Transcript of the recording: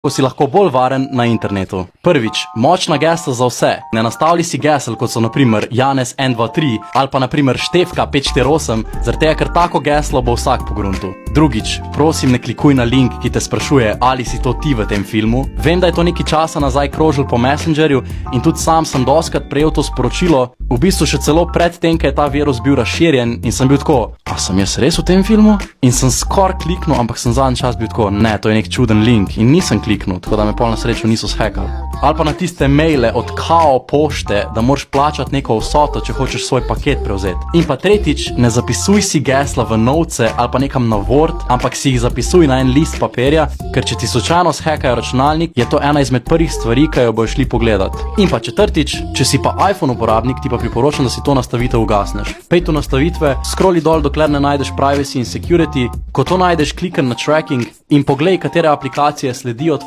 ko si lahko bolj varen na internetu. Prvič, močna gesla za vse. Ne nastavlji si gesel, kot so naprimer Janez 123 ali pa naprimer Štefka 548, zaradi tega, ker tako geslo bo vsak pogruntil. Drugič, prosim ne klikuj na link, ki te sprašuje, ali si to ti v tem filmu. Vem, da je to nekaj časa nazaj krožil po Messengerju in tudi sam sem dostikrat prejel to sporočilo, v bistvu še celo pred tem, ko je ta virus bil razširjen in sem bil tako, a sem jaz res v tem filmu? In sem skoraj kliknil, ampak sem zadnji čas bil tako, ne, to je nek čuden link in nisem kliknil, tako da me pol na srečo niso shekali. Ali pa na tiste maile od Kao pošte, da moraš plačati neko vsoto, če hočeš svoj paket prevzeti. In pa tretjič, ne zapisuj si gesla v novce ali pa nekam na Word, ampak si jih zapisuj na en list papirja, ker če ti slučajno shekajo računalnik, je to ena izmed prvih stvari, ki jo boš šli pogledat. In pa četrtič, če si pa iPhone uporabnik, ti pa priporočam, da si to nastavitev ugasneš. Pejte v nastavitve, scrolli dol, dokler ne najdeš privacy in security, ko to najdeš, klikni na tracking in poglej, katere aplikacije sledijo